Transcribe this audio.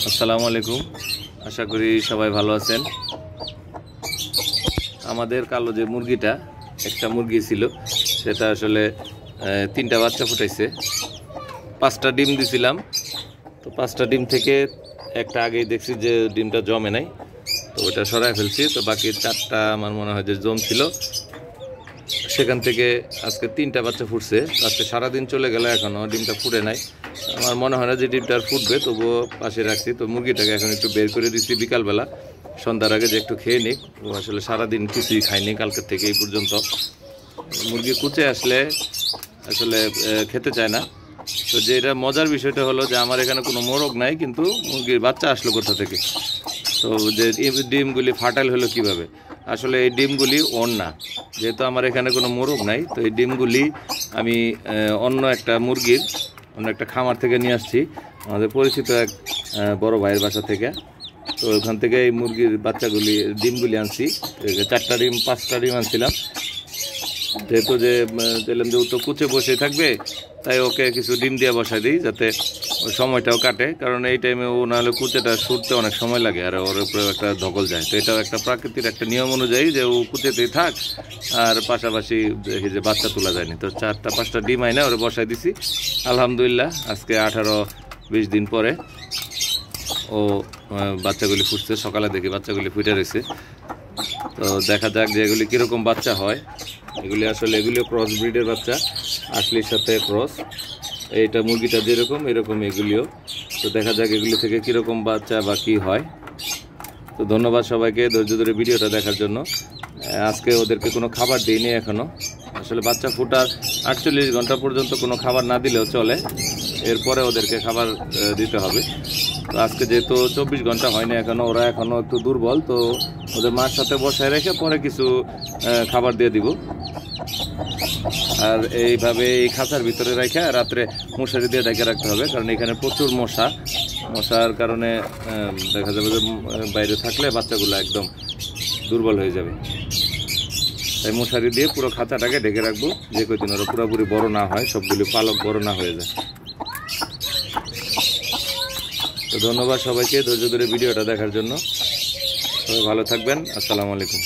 আসসালামু আলাইকুম। আশা করি সবাই ভালো আছেন। আমাদের কালো যে মুরগিটা, একটা মুরগি ছিল, সেটা আসলে 3টা বাচ্চা ফুটাইছে। 5টা ডিম দিছিলাম। তো 5টা ডিম থেকে একটা আগেই দেখছি যে ডিমটা জমে নাই, তো ওটা সরাই ফেলছি। তো বাকি 4টা আমার মনে হয় যে জমছিল, সেখান থেকে আজকে 3টা বাচ্চা ফুটছে। আজকে সারাদিন চলে গেল, এখনও ডিমটা ফুটে নাই। আমার মনে হয় না যে ডিমটা আর ফুটবে, তবুও পাশে রাখছি। তো মুরগিটাকে এখন একটু বের করে দিচ্ছি বিকালবেলা, সন্ধ্যার আগে, যে একটু খেয়ে নিক। ও আসলে সারাদিন কিছুই খায়নি কালকের থেকে এই পর্যন্ত। মুরগি কুচে আসলে আসলে খেতে চায় না। তো যে এটা মজার বিষয়টা হলো যে আমার এখানে কোনো মোরগ নাই, কিন্তু মুরগির বাচ্চা আসলো কোথা থেকে। তো যে ডিমগুলি ফার্টাইল হলো কিভাবে? আসলে এই ডিমগুলি ওর না, যেহেতু আমার এখানে কোনো মোরগ নাই। তো এই ডিমগুলি আমি অন্য একটা মুরগির, অন্য একটা খামার থেকে নিয়ে আসছি, আমাদের পরিচিত এক বড় ভাইয়ের বাসা থেকে। তো ওখান থেকে এই মুরগির বাচ্চাগুলি, ডিমগুলি আনছি। 4টা ডিম 5টা ডিম আনছিলাম। যেহেতু যে দেখলাম যে ও তো কুচে বসে থাকবে, তাই ওকে কিছু ডিম দিয়ে বসাই দিই, যাতে ওই সময়টাও কাটে। কারণ এই টাইমে ও নাহলে কুচেটা ছুটতে অনেক সময় লাগে, আর ওর উপরে একটা ধকল যায়। তো এটাও একটা প্রাকৃতিক একটা নিয়ম অনুযায়ী যে ও কুচেতেই থাক, আর পাশাপাশি দেখি যে বাচ্চা তোলা যায়নি। তো 4টা 5টা ডিম আইনা ওরে বসাই দিছি। আলহামদুলিল্লাহ আজকে 18-20 দিন পরে ও বাচ্চাগুলি ফুটছে। সকালে দেখি বাচ্চাগুলি ফুটে রয়েছে। তো দেখা যাক যে এগুলি কীরকম বাচ্চা হয়। এগুলি আসলে এগুলিও ক্রস ব্রিডের বাচ্চা, আসলির সাথে ক্রস। এইটা মুরগিটা যেরকম এরকম এগুলিও। তো দেখা যাক এগুলি থেকে কীরকম বাচ্চা বা কী হয়। তো ধন্যবাদ সবাইকে ধৈর্য ধরে ভিডিওটা দেখার জন্য। আজকে ওদেরকে কোনো খাবার দিইনি এখনও। আসলে বাচ্চা ফোটার 48 ঘন্টা পর্যন্ত কোনো খাবার না দিলেও চলে, এরপরে ওদেরকে খাবার দিতে হবে। তো আজকে যেহেতু 24 ঘন্টা হয়নি এখনও, ওরা এখনও একটু দুর্বল। তো ওদের মার সাথে বসায় রেখে পরে কিছু খাবার দিয়ে দিব। আর এইভাবে এই খাঁচার ভিতরে রেখে রাত্রে মশারি দিয়ে ঢেকে রাখতে হবে, কারণ এখানে প্রচুর মশার কারণে দেখা যাবে যে বাইরে থাকলে বাচ্চাগুলো একদম দুর্বল হয়ে যাবে। তাই মশারি দিয়ে পুরো খাঁচাটাকে ঢেকে রাখবো, যে কদিন ওরা পুরোপুরি বড় না হয়, সবগুলি পালক বড় না হয়ে যায়। তো ধন্যবাদ সবাইকে ধৈর্য ধরে ভিডিওটা দেখার জন্য। সবাই ভালো থাকবেন। আসসালামু আলাইকুম।